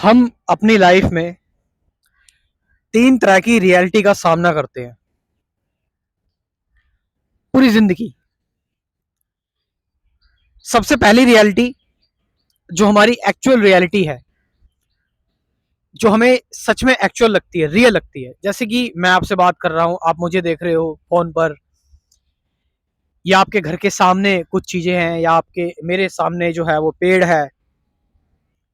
हम अपनी लाइफ में तीन तरह की रियलिटी का सामना करते हैं पूरी जिंदगी। सबसे पहली रियलिटी जो हमारी एक्चुअल रियलिटी है, जो हमें सच में एक्चुअल लगती है, रियल लगती है। जैसे कि मैं आपसे बात कर रहा हूं, आप मुझे देख रहे हो फोन पर, या आपके घर के सामने कुछ चीजें हैं, या आपके मेरे सामने जो है वो पेड़ है।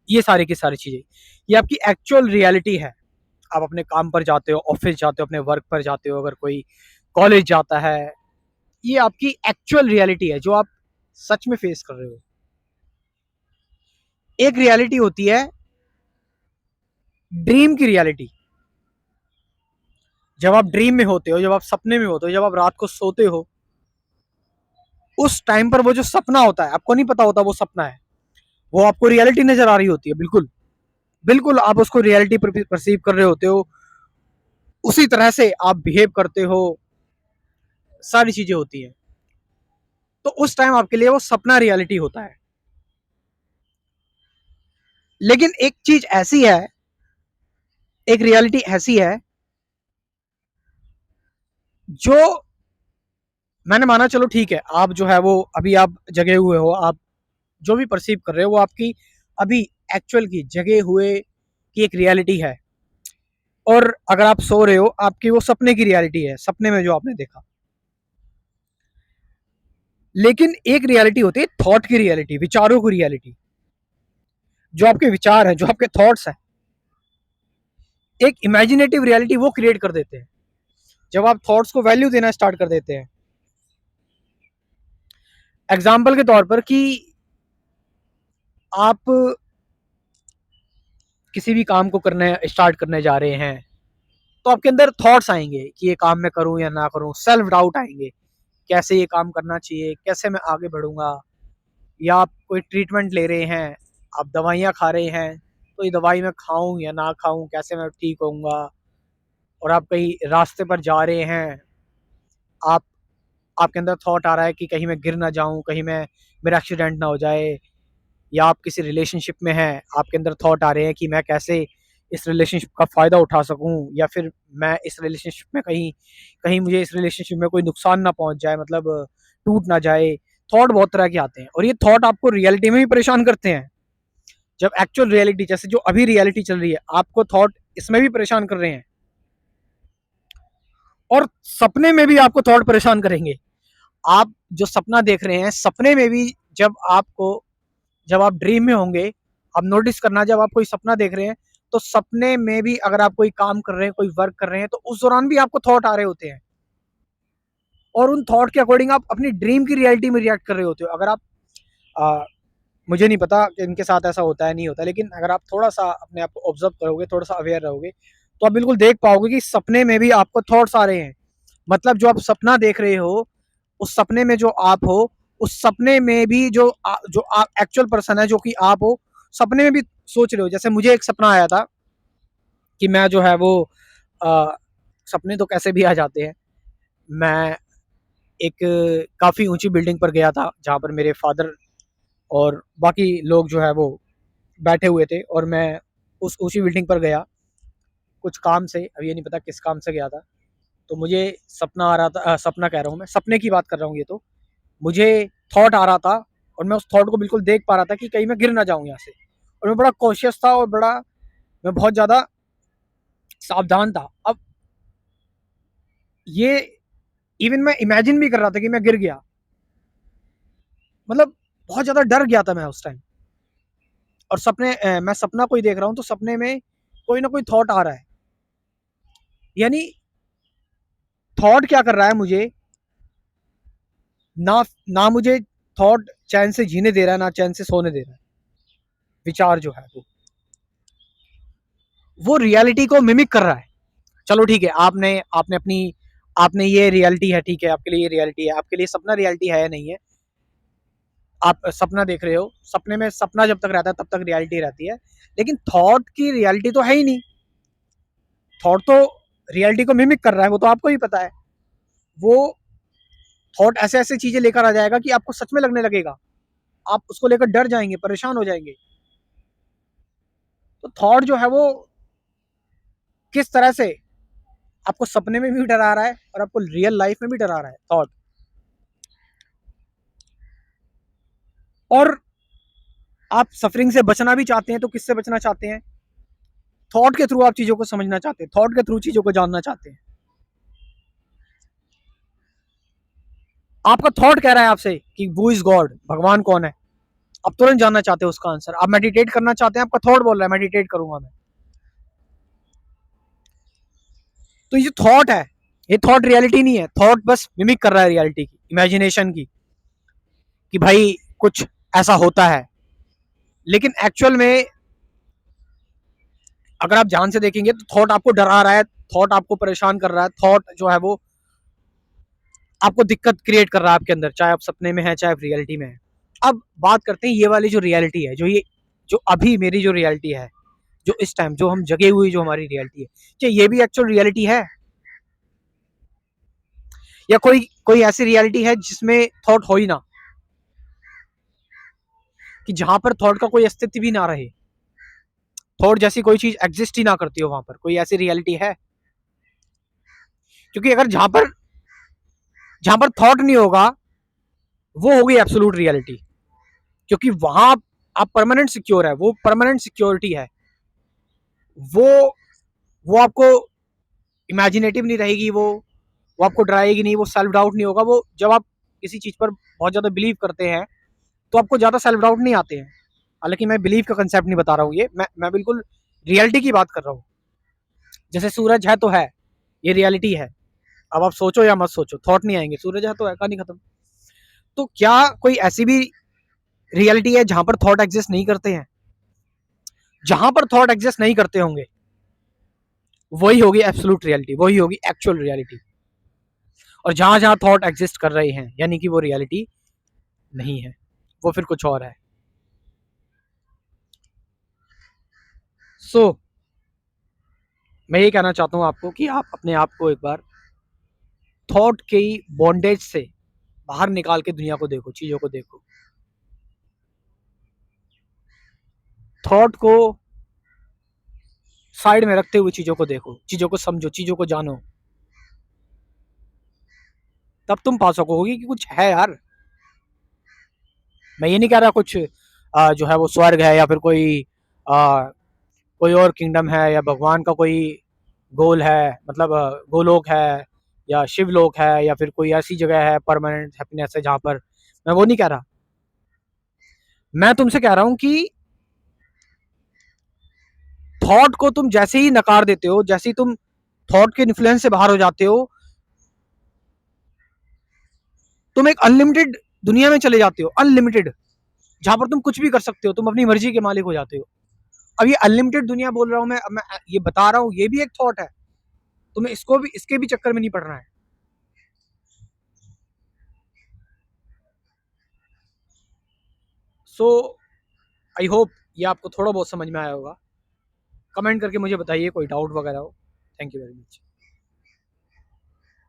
ये सारी की सारी चीजें, ये आपकी एक्चुअल रियलिटी है। आप अपने काम पर जाते हो, ऑफिस जाते हो, अपने वर्क पर जाते हो, अगर कोई कॉलेज जाता है, ये आपकी एक्चुअल रियलिटी है जो आप सच में फेस कर रहे हो। एक रियलिटी होती है ड्रीम की रियलिटी। जब आप ड्रीम में होते हो, जब आप सपने में होते हो, जब आप रात को सोते हो, उस टाइम पर वो जो सपना होता है, आपको नहीं पता होता वो सपना है, वो आपको रियलिटी नजर आ रही होती है। बिल्कुल बिल्कुल आप उसको रियलिटी परसीव कर रहे होते हो, उसी तरह से आप बिहेव करते हो, सारी चीजें होती हैं। तो उस टाइम आपके लिए वो सपना रियलिटी होता है। लेकिन एक चीज ऐसी है, एक रियलिटी ऐसी है जो मैंने माना, चलो ठीक है, आप जो है वो अभी आप जगे हुए हो, आप जो भी परसीव कर रहे हो वो आपकी अभी एक्चुअल की जगे हुए की एक रियलिटी है। और अगर आप सो रहे हो, आपकी वो सपने की रियलिटी है, सपने में जो आपने देखा। लेकिन एक रियलिटी होती है थॉट की रियलिटी, विचारों की रियलिटी। जो आपके विचार हैं, जो आपके थॉट्स हैं, एक इमेजिनेटिव रियलिटी वो क्रिएट कर देते हैं जब आप थॉट्स को वैल्यू देना स्टार्ट कर देते हैं। एग्जाम्पल के तौर पर कि आप किसी भी काम को करने स्टार्ट करने जा रहे हैं, तो आपके अंदर थॉट्स आएंगे कि ये काम मैं करूं या ना करूं, सेल्फ डाउट आएंगे, कैसे ये काम करना चाहिए, कैसे मैं आगे बढ़ूंगा। या आप कोई ट्रीटमेंट ले रहे हैं, आप दवाइयाँ खा रहे हैं, तो ये दवाई मैं खाऊं या ना खाऊं, कैसे मैं ठीक होऊंगा। और आप कहीं रास्ते पर जा रहे हैं, आप आपके अंदर थॉट आ रहा है कि कहीं मैं गिर ना जाऊं, कहीं मैं मेरा एक्सीडेंट ना हो जाए। या आप किसी रिलेशनशिप में हैं, आपके अंदर थॉट आ रहे हैं कि मैं कैसे इस रिलेशनशिप का फ़ायदा उठा सकूं, या फिर मैं इस रिलेशनशिप में कहीं कहीं मुझे इस रिलेशनशिप में कोई नुकसान ना पहुंच जाए, मतलब टूट ना जाए। थॉट बहुत तरह के आते हैं, और ये थॉट आपको रियलिटी में भी परेशान करते हैं। जब एक्चुअल रियलिटी, जैसे जो अभी रियलिटी चल रही है, आपको थॉट इसमें भी परेशान कर रहे हैं, और सपने में भी आपको थॉट परेशान करेंगे। आप जो सपना देख रहे हैं, सपने में भी जब आप ड्रीम में होंगे, आप नोटिस करना, जब आप कोई सपना देख रहे हैं, तो सपने में भी अगर आप कोई काम कर रहे हैं, कोई वर्क कर रहे हैं, तो उस दौरान भी आपको थॉट आ रहे होते हैं। और उन थॉट के अकॉर्डिंग आप अपनी ड्रीम की रियलिटी में रिएक्ट कर रहे होते हो। अगर आप आ, मुझे नहीं पता कि इनके साथ ऐसा होता है नहीं होता, लेकिन अगर आप थोड़ा सा अपने आप को ऑब्जर्व करोगे, थोड़ा सा अवेयर रहोगे, तो आप बिल्कुल देख पाओगे कि सपने में भी आपको थॉट्स आ रहे हैं। मतलब जो आप सपना देख रहे हो, उस सपने में जो आप हो, उस सपने में भी जो आप एक्चुअल पर्सन है, जो कि आप हो, सपने में भी सोच रहे हो। जैसे मुझे एक सपना आया था कि मैं जो है वो आ, सपने तो कैसे भी आ जाते हैं। मैं एक काफ़ी ऊंची बिल्डिंग पर गया था, जहाँ पर मेरे फादर और बाकी लोग जो है वो बैठे हुए थे, और मैं उस ऊंची बिल्डिंग पर गया कुछ काम से, अब ये नहीं पता किस काम से गया था। तो मुझे सपना आ रहा था, सपना कह रहा हूँ, मैं सपने की बात कर रहा हूँ। ये तो मुझे थॉट आ रहा था, और मैं उस थॉट को बिल्कुल देख पा रहा था कि कहीं मैं गिर ना जाऊं यहाँ से। और मैं बड़ा कॉशियस था, और मैं बहुत ज़्यादा सावधान था। अब ये इवन मैं इमेजिन भी कर रहा था कि मैं गिर गया, मतलब बहुत ज़्यादा डर गया था मैं उस टाइम। और मैं सपना कोई देख रहा हूँ, तो सपने में कोई ना कोई थॉट आ रहा है। यानी थॉट क्या कर रहा है मुझे, ना ना मुझे थॉट चैन से जीने दे रहा है, ना चैन से सोने दे रहा है। विचार जो है वो रियलिटी को मिमिक कर रहा है। चलो ठीक है, आपने आपने अपनी आपने ये रियलिटी है, ठीक है, आपके लिए ये रियलिटी है, आपके लिए सपना रियलिटी है या नहीं है। आप सपना देख रहे हो, सपने में सपना जब तक रहता है तब तक रियलिटी रहती है। लेकिन थॉट की रियलिटी तो है ही नहीं। थॉट तो रियलिटी को मिमिक कर रहा है, वो तो आपको ही पता है। वो थॉट ऐसे ऐसे चीजें लेकर आ जाएगा कि आपको सच में लगने लगेगा, आप उसको लेकर डर जाएंगे, परेशान हो जाएंगे। तो तो थॉट जो है वो किस तरह से आपको सपने में भी डरा रहा है और आपको रियल लाइफ में भी डरा रहा है थॉट। और आप सफरिंग से बचना भी चाहते हैं तो किससे बचना चाहते हैं? थॉट के थ्रू आप चीजों को समझना चाहते हैं, थॉट के थ्रू चीजों को जानना चाहते हैं। आपका थॉट कह रहा है आपसे कि वो इज गॉड, भगवान कौन है, आप तुरंत जानना चाहते हैं उसका आंसर। आप मेडिटेट करना चाहते हैं, आपका थॉट बोल रहा है मेडिटेट करूंगा मैं। तो ये जो थॉट है, ये थॉट रियलिटी नहीं है, थॉट बस मिमिक कर रहा है रियलिटी की, इमेजिनेशन की, कि भाई कुछ ऐसा होता है। लेकिन एक्चुअल में अगर आप ध्यान से देखेंगे तो थॉट आपको डरा रहा है, थॉट आपको परेशान कर रहा है, थॉट जो है वो आपको दिक्कत क्रिएट कर रहा है आपके अंदर, चाहे आप सपने में है चाहे आप रियलिटी में है। अब बात करते हैं ये वाली जो रियलिटी है, जो अभी मेरी जो रियलिटी है, जो इस टाइम जो हम जगे हुई जो हमारी रियलिटी है, क्या ये भी एक्चुअल रियलिटी है? या कोई कोई ऐसी रियलिटी है जिसमें थॉट हो ही ना, कि जहां पर थॉट का कोई अस्तित्व भी ना रहे, थॉट जैसी कोई चीज एग्जिस्ट ही ना करती हो, वहां पर कोई ऐसी रियलिटी है? क्योंकि अगर जहां पर थॉट नहीं होगा वो होगी एब्सोल्यूट रियलिटी। क्योंकि वहां आप परमानेंट सिक्योर है, वो परमानेंट सिक्योरिटी है, वो वो आपको इमेजिनेटिव नहीं रहेगी, वो आपको डराएगी नहीं, वो सेल्फ डाउट नहीं होगा। वो जब आप किसी चीज पर बहुत ज्यादा बिलीव करते हैं तो आपको ज्यादा सेल्फ डाउट नहीं आते हैं। हालांकि मैं बिलीव का कंसेप्ट नहीं बता रहा हूँ, ये मैं बिल्कुल रियलिटी की बात कर रहा हूँ। जैसे सूरज है तो है, ये रियलिटी है। अब आप सोचो या मत सोचो, थॉट नहीं आएंगे, सूरज है तो है, कहानी खत्म। तो क्या कोई ऐसी भी रियलिटी है जहां पर थॉट एग्जिस्ट नहीं करते हैं? जहां पर थॉट एग्जिस्ट नहीं करते होंगे वही होगी एब्सोल्यूट रियलिटी, वही होगी एक्चुअल रियलिटी। और जहां जहां थॉट एग्जिस्ट कर रहे हैं यानी कि वो रियलिटी नहीं है, वो फिर कुछ और है। सो मैं ये कहना चाहता हूं आपको कि आप अपने आप को एक बार थॉट के बॉन्डेज से बाहर निकाल के दुनिया को देखो, चीजों को देखो। थॉट को साइड में रखते हुए चीजों को देखो, चीजों को समझो, चीजों को जानो। तब तुम पा सकोगे कि कुछ है यार। मैं ये नहीं कह रहा कुछ जो है वो स्वर्ग है या फिर कोई और किंगडम है या भगवान का कोई गोल है, मतलब गोलोक है या शिवलोक है या फिर कोई ऐसी जगह है परमानेंट हैप्पीनेस है जहां पर। मैं वो नहीं कह रहा। मैं तुमसे कह रहा हूं कि थॉट को तुम जैसे ही नकार देते हो, जैसे ही तुम थॉट के इन्फ्लुएंस से बाहर हो जाते हो, तुम एक अनलिमिटेड दुनिया में चले जाते हो, अनलिमिटेड, जहां पर तुम कुछ भी कर सकते हो, तुम अपनी मर्जी के मालिक हो जाते हो। अब ये अनलिमिटेड दुनिया बोल रहा हूं मैं ये बता रहा हूं, ये भी एक थॉट है। तुम्हें इसको भी, इसके भी चक्कर में नहीं पड़ना है। सो आई होप ये आपको थोड़ा बहुत समझ में आया होगा। कमेंट करके मुझे बताइए कोई डाउट वगैरह हो। Thank you very much.